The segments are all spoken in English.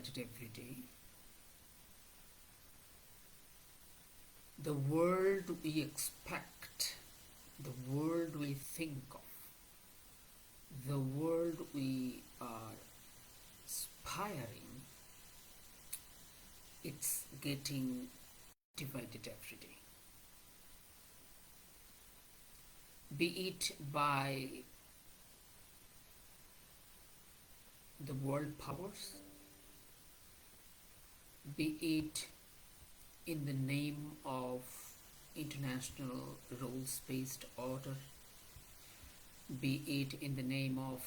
divided every day. The world we expect, the world we think of, the world we are aspiring, it's getting divided every day. Be it by the world powers, be it in the name of international rules-based order, be it in the name of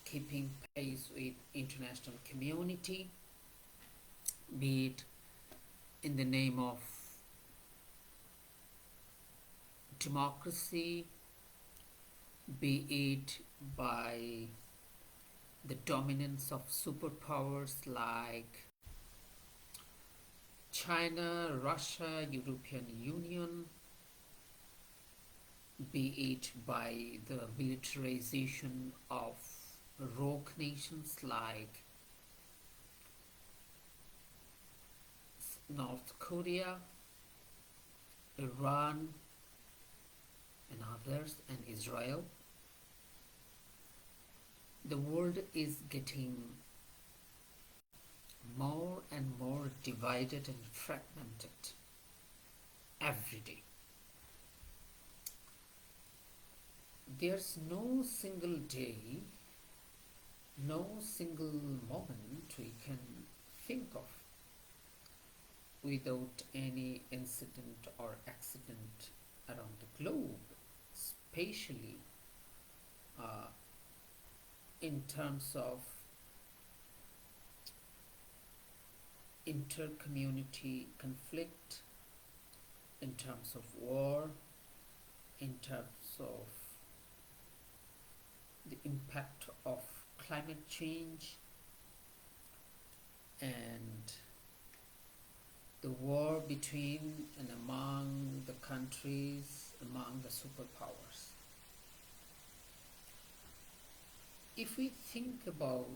keeping pace with international community, be it in the name of democracy, be it by the dominance of superpowers like China, Russia, European Union, be it by the militarization of rogue nations like North Korea, Iran, and others, and Israel. The world is getting more and more divided and fragmented every day. There's no single day, no single moment we can think of without any incident or accident around the globe, spatially, in terms of inter-community conflict, in terms of war, in terms of the impact of climate change, and the war between and among the countries, among the superpowers. If we think about,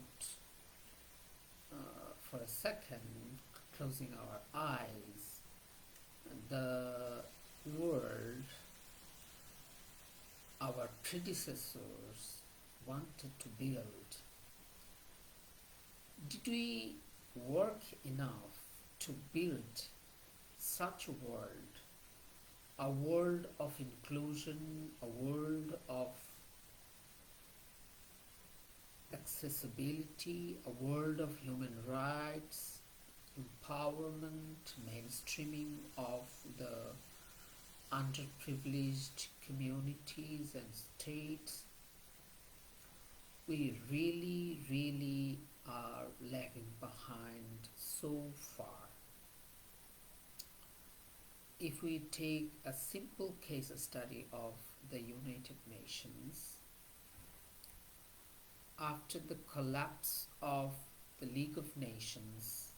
for a second, closing our eyes, the world our predecessors wanted to build, did we work enough to build such a world of inclusion, a world of accessibility, a world of human rights, empowerment, mainstreaming of the underprivileged communities and states? We really are lagging behind so far. If we take a simple case study of the United Nations, after the collapse of the League of Nations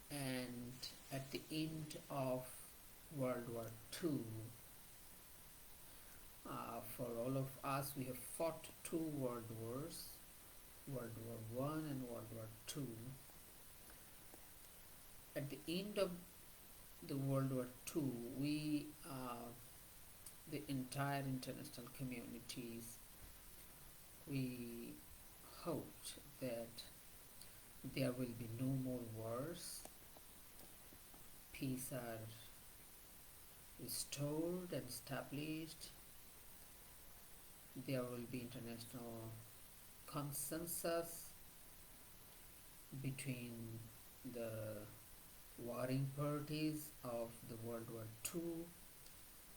and at the end of World War II, for all of us, we have fought two world wars, World War I and World War II. At the end of the World War II, we, the entire international communities, we hoped that there will be no more wars, peace are restored and established, there will be international consensus between the warring parties of the World War II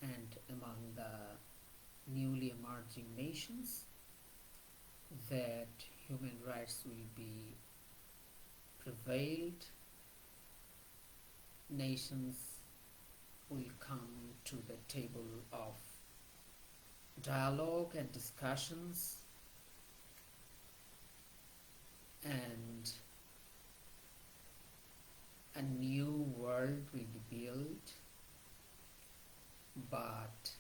and among the newly emerging nations, that human rights will be prevailed, nations will come to the table of dialogue and discussions, and a new world will be built. But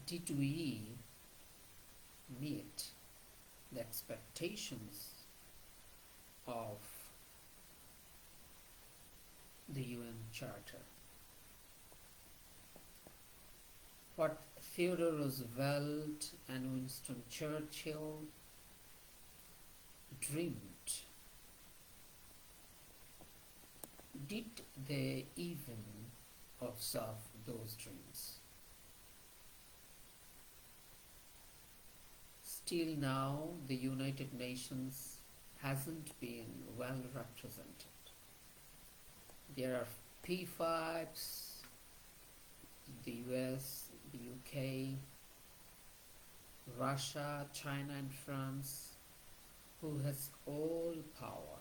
did we meet the expectations of the UN Charter. What Theodore Roosevelt and Winston Churchill dreamed, did they even observe those dreams? Still now, the United Nations hasn't been well represented. There are P5s, the US, the UK, Russia, China and France, who has all power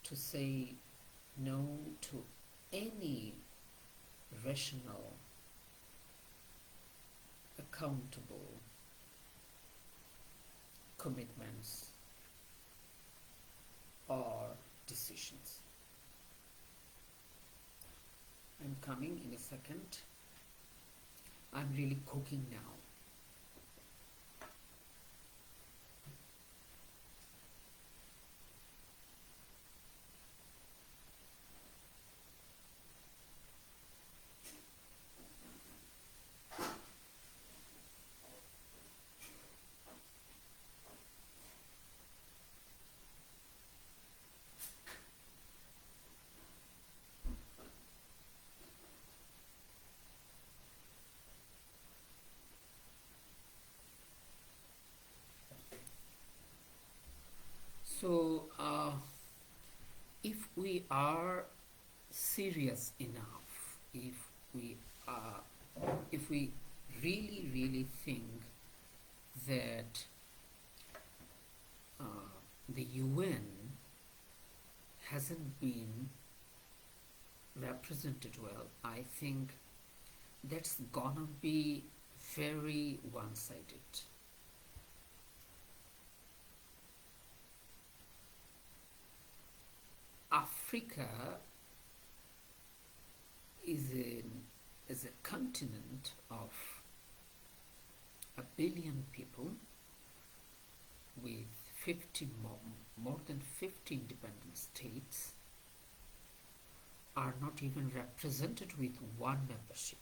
to say no to any rational, accountable commitments or decisions. I'm coming in a second. I'm really cooking now. So, if we are serious enough, if we really think that the UN hasn't been represented well, I think that's gonna be very one-sided. Africa is a continent of 1 billion people with more than 50 independent states, are not even represented with one membership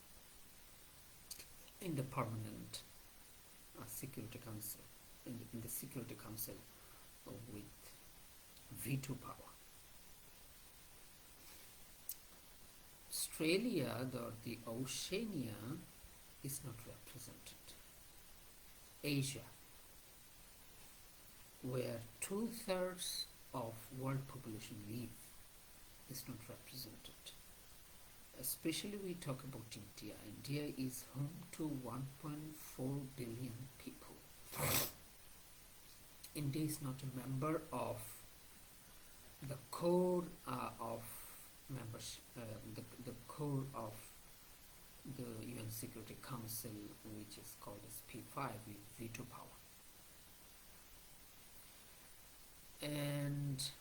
in the permanent Security Council, in the Security Council with veto power. Australia, the Oceania, is not represented. Asia, where 2/3 of world population live, is not represented. Especially we talk about India. India is home to 1.4 billion people. India is not a member of the core of membership, the core of the UN Security Council, which is called as P5 with veto power. And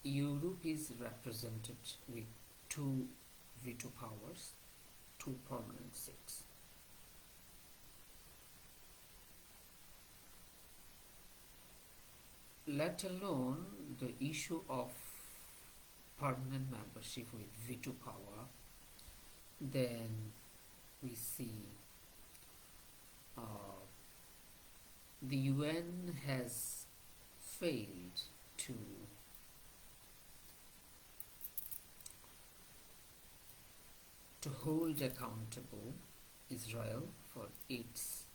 Europe is represented with 2 veto powers, 2 permanent seats. Let alone the issue of permanent membership with veto power, then we see the UN has failed to hold accountable Israel for its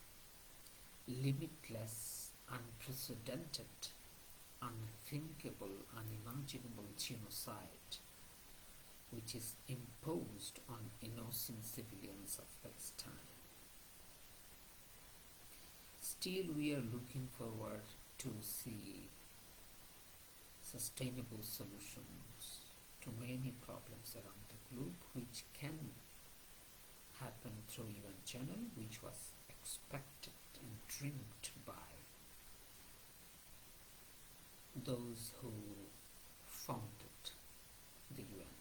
limitless, unprecedented, unthinkable, unimaginable genocide which is imposed on innocent civilians of Palestine. Still, we are looking forward to see sustainable solutions to many problems around the globe, which can happen through UN channel, which was expected and dreamed by those who founded the UN.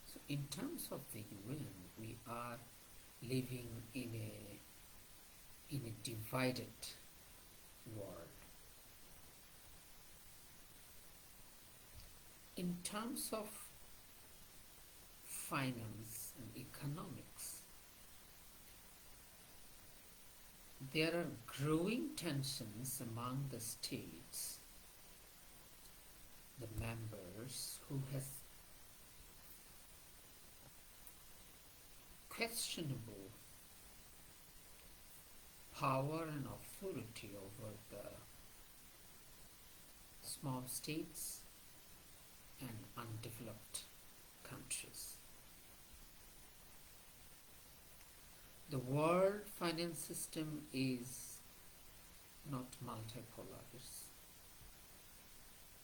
So in terms of the UN, we are living in a in a divided world. In terms of finance and economics, there are growing tensions among the states, the members who has questionable power and authority over the small states and undeveloped countries. The world finance system is not multipolar. It's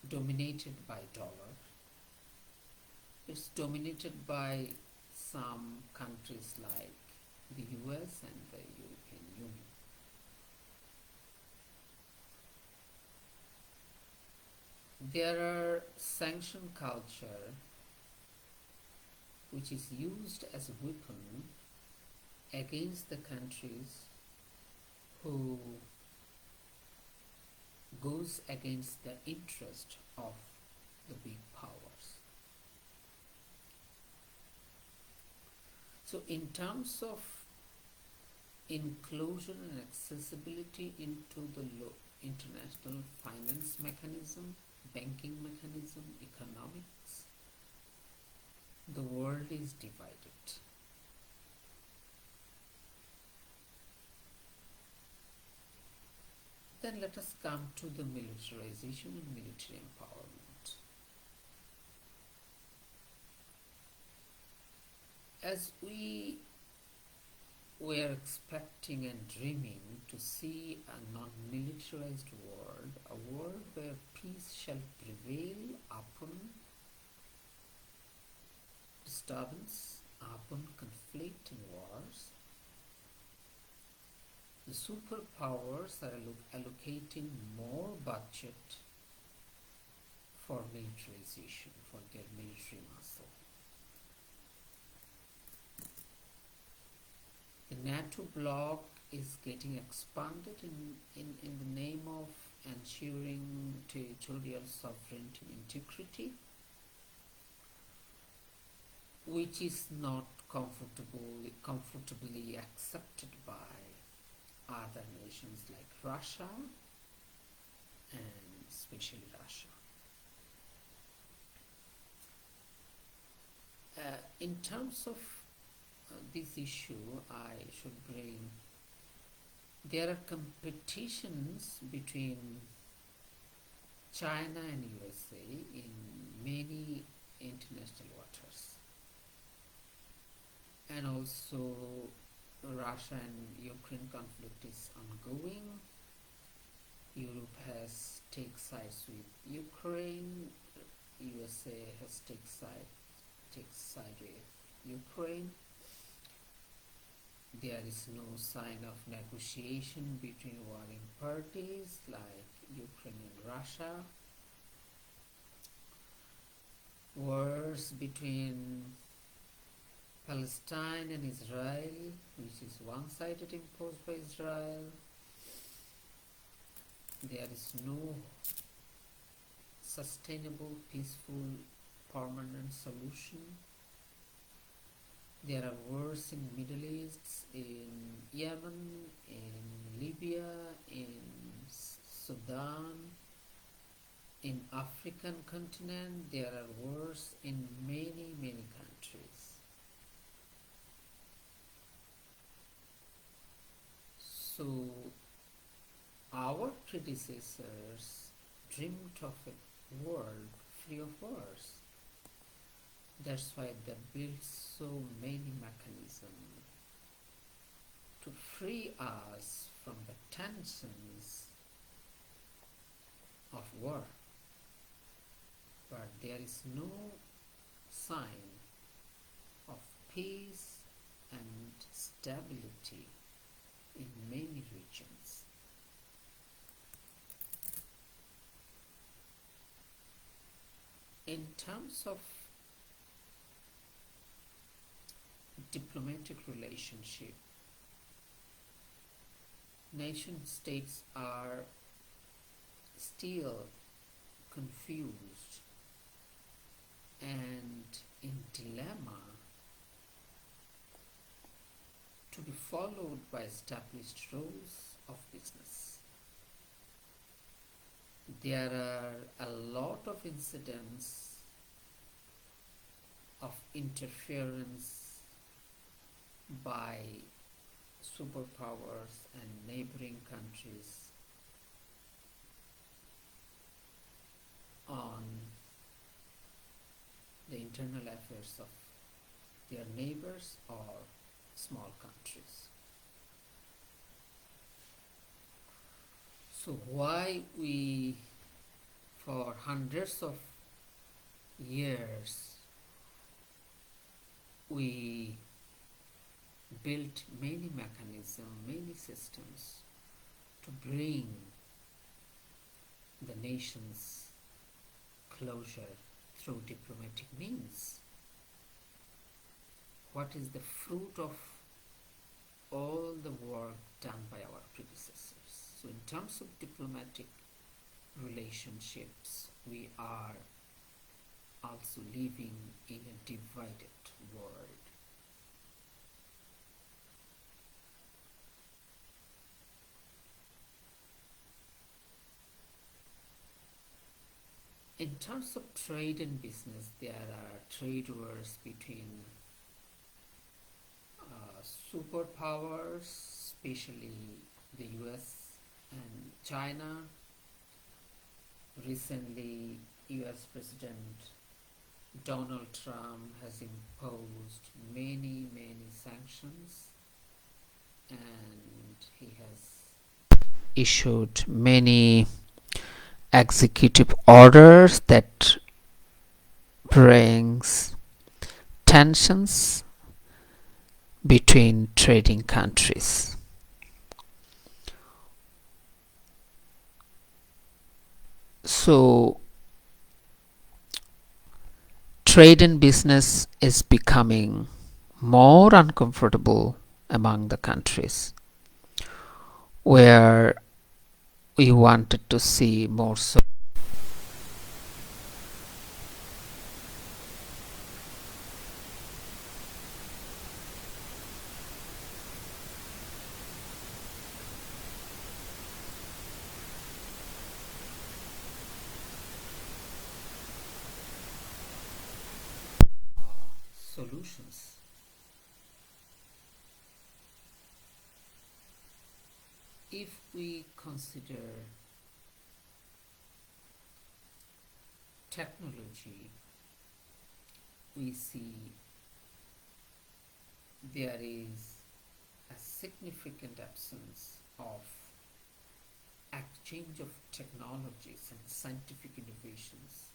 dominated by dollar. It's dominated by some countries like the US and the European Union. There are sanction culture which is used as a weapon against the countries who goes against the interest of the big powers. So in terms of inclusion and accessibility into the international finance mechanism, banking mechanism, economics, the world is divided. Then let us come to the militarization and military empowerment. As we were expecting and dreaming to see a non-militarized world, a world where peace shall prevail upon disturbance, upon conflict and wars, the superpowers are allocating more budget for militarization, for their military muscle. The NATO bloc is getting expanded in the name of ensuring territorial sovereignty and integrity, which is not comfortably accepted by other nations like Russia, and especially Russia. In terms of this issue, I should bring, there are competitions between China and USA in many international waters, and also Russia and Ukraine conflict is ongoing. Europe has taken sides with Ukraine. USA has taken side with Ukraine. There is no sign of negotiation between warring parties like Ukraine and Russia. Wars between Palestine and Israel, which is one-sided imposed by Israel. There is no sustainable, peaceful, permanent solution. There are wars in Middle East, in Yemen, in Libya, in Sudan, in African continent. There are wars in many countries. So our predecessors dreamed of a world free of wars. That's why they built so many mechanisms to free us from the tensions of war. But there is no sign of peace and stability in many regions. In terms of diplomatic relationship, nation states are still confused and in dilemma to be followed by established rules of business. There are a lot of incidents of interference by superpowers and neighboring countries on the internal affairs of their neighbors or small countries. So why we, for hundreds of years, we built many mechanisms, many systems to bring the nations closer through diplomatic means. What is the fruit of all the work done by our predecessors? So in terms of diplomatic relationships, we are also living in a divided world. In terms of trade and business, there are trade wars between superpowers, especially the US and China. Recently, US President Donald Trump has imposed many sanctions, and he has issued many executive orders that brings tensions between trading countries. So trade and business is becoming more uncomfortable among the countries where we wanted to see more solutions. If we consider technology, we see there is a significant absence of exchange of technologies and scientific innovations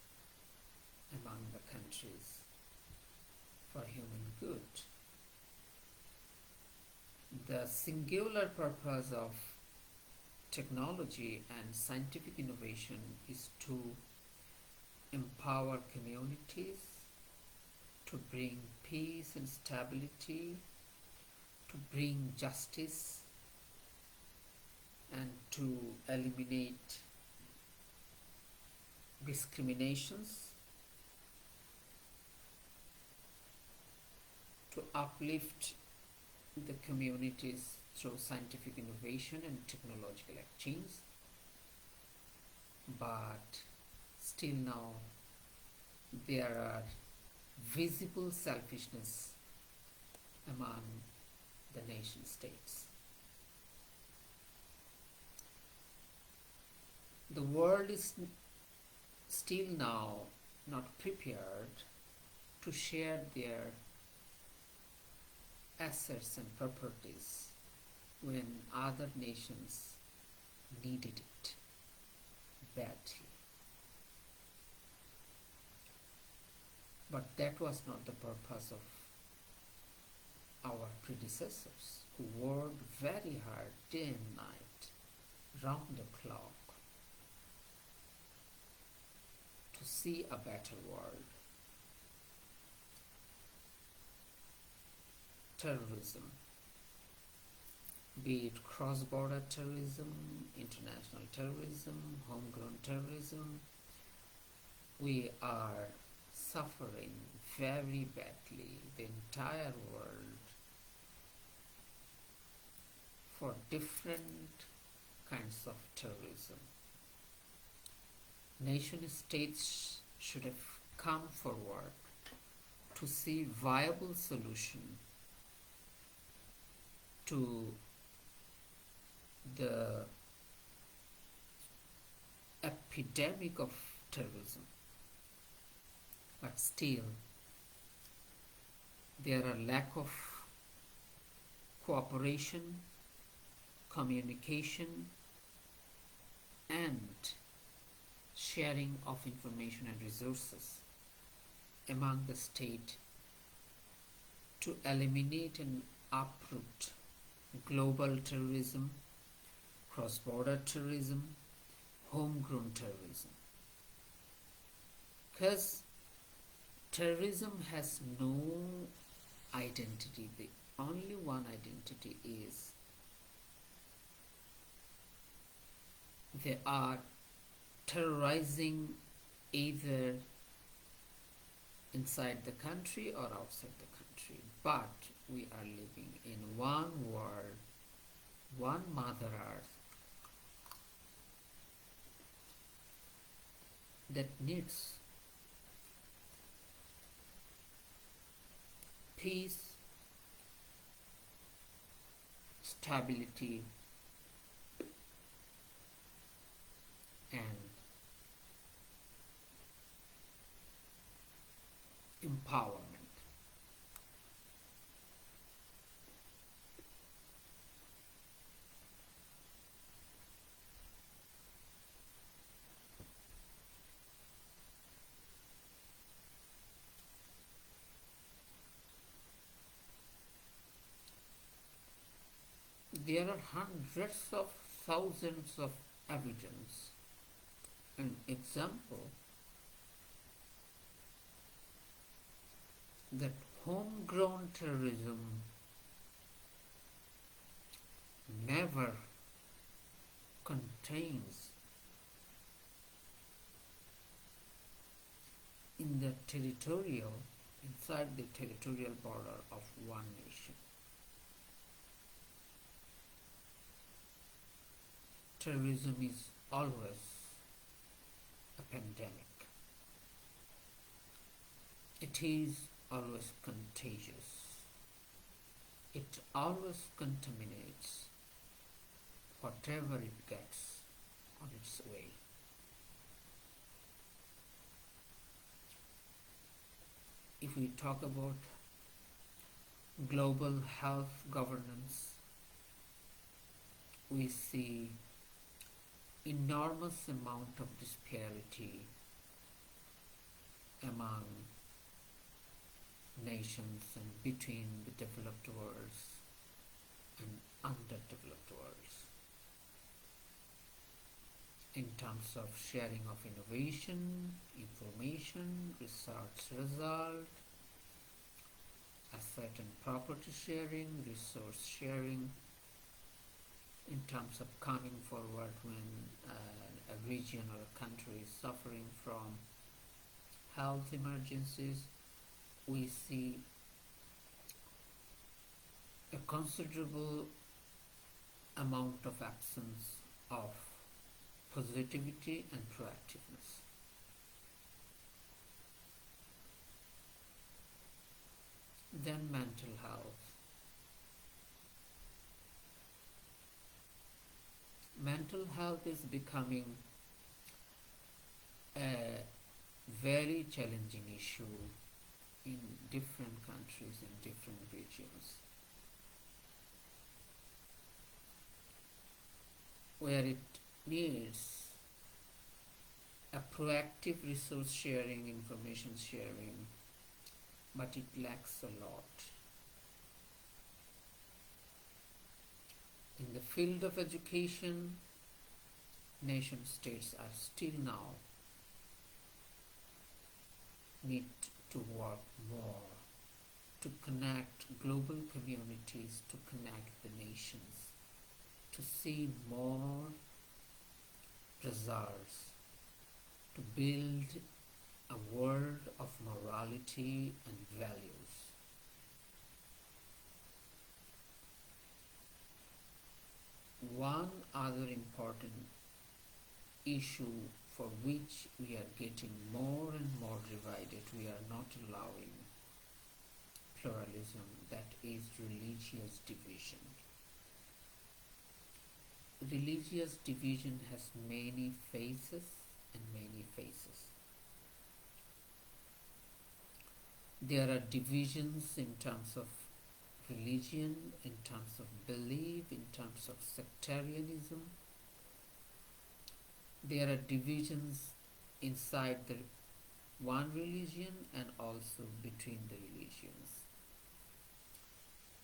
among the countries for human good. The singular purpose of technology and scientific innovation is to empower communities, to bring peace and stability, to bring justice, and to eliminate discriminations, to uplift the communities through scientific innovation and technological exchange. But still now there are visible selfishness among the nation states. The world is still now not prepared to share their assets and properties when other nations needed it badly. But that was not the purpose of our predecessors, who worked very hard day and night, round the clock, to see a better world. Terrorism. be it cross-border terrorism, international terrorism, homegrown terrorism. We are suffering very badly, the entire world, for different kinds of terrorism. Nation states should have come forward to see viable solution to the epidemic of terrorism. But still, there are lack of cooperation, communication, and sharing of information and resources among the state to eliminate and uproot global terrorism, cross-border terrorism, homegrown terrorism. Because terrorism has no identity. The only one identity is they are terrorizing either inside the country or outside the country. But we are living in one world, one Mother Earth that needs peace, stability, and empowerment. There are hundreds of thousands of evidence. An example that homegrown terrorism never contains in the territorial, inside the territorial border of one nation. Terrorism is always a pandemic. It is always contagious. It always contaminates whatever it gets on its way. If we talk about global health governance, we see enormous amount of disparity among nations and between the developed worlds and underdeveloped worlds in terms of sharing of innovation, information, research result, asset and property sharing, resource sharing, in terms of coming forward when a region or a country is suffering from health emergencies. We see a considerable amount of absence of positivity and proactiveness. Then mental health. Mental health is becoming a very challenging issue in different countries and different regions, where it needs a proactive resource sharing, information sharing, but it lacks a lot. In the field of education, nation states are still now need to work more to connect global communities, to connect the nations to see more results, to build a world of morality and values. One other important issue for which we are getting more and more divided, we are not allowing pluralism, that is religious division. Religious division has many faces and many faces. There are divisions in terms of religion, in terms of belief, in terms of sectarianism. There are divisions inside the one religion and also between the religions.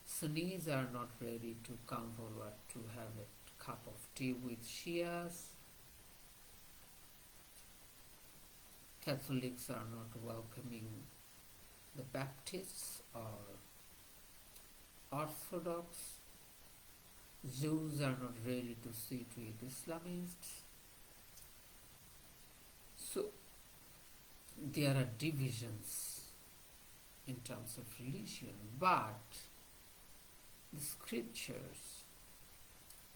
Sunnis are not ready to come forward to have a cup of tea with Shias. Catholics are not welcoming the Baptists or Orthodox. Jews are not ready to sit with Islamists. So there are divisions in terms of religion, but the scriptures,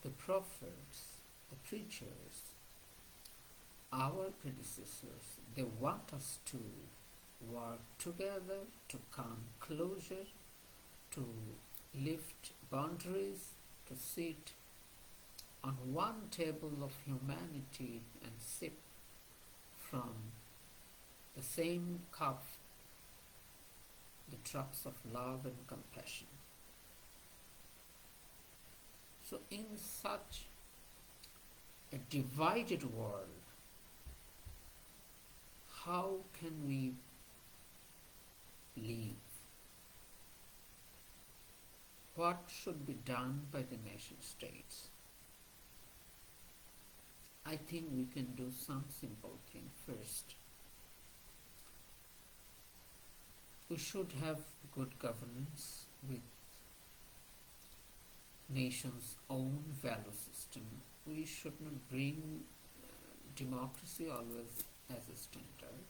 the prophets, the preachers, our predecessors, they want us to work together, to come closer, to lift boundaries, to sit on one table of humanity and sip from the same cup the drops of love and compassion. So in such a divided world, how can we live? What should be done by the nation states? I think we can do some simple thing. First, we should have good governance with nation's own value system. We should not bring democracy always as a standard.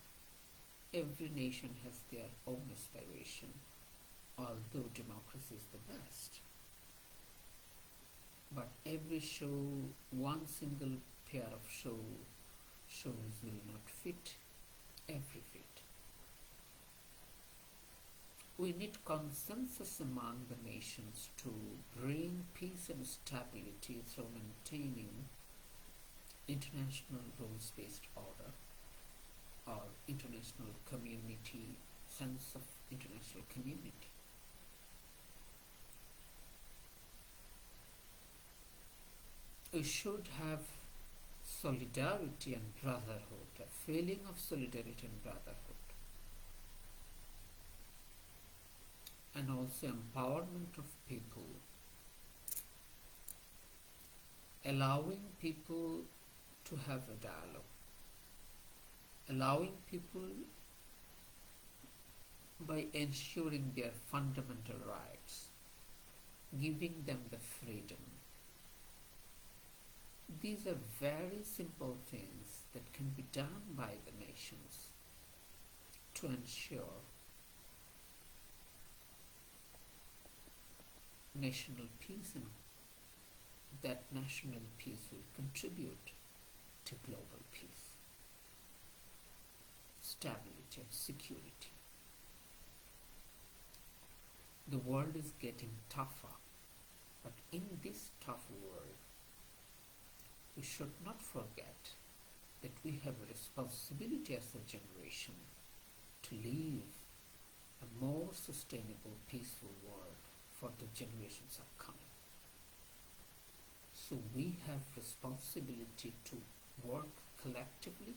Every nation has their own aspiration, although democracy is the best. But every show, one single pair of shows will not fit every fit. We need consensus among the nations to bring peace and stability through maintaining international rules-based order or international community, sense of international community. We should have solidarity and brotherhood, a feeling of solidarity and brotherhood, and also empowerment of people, allowing people to have a dialogue, allowing people by ensuring their fundamental rights, giving them the freedom. These are very simple things that can be done by the nations to ensure national peace, and that national peace will contribute to global peace, stability and security. The world is getting tougher, but in this tough world, we should not forget that we have a responsibility as a generation to live a more sustainable, peaceful world for the generations upcoming. So we have responsibility to work collectively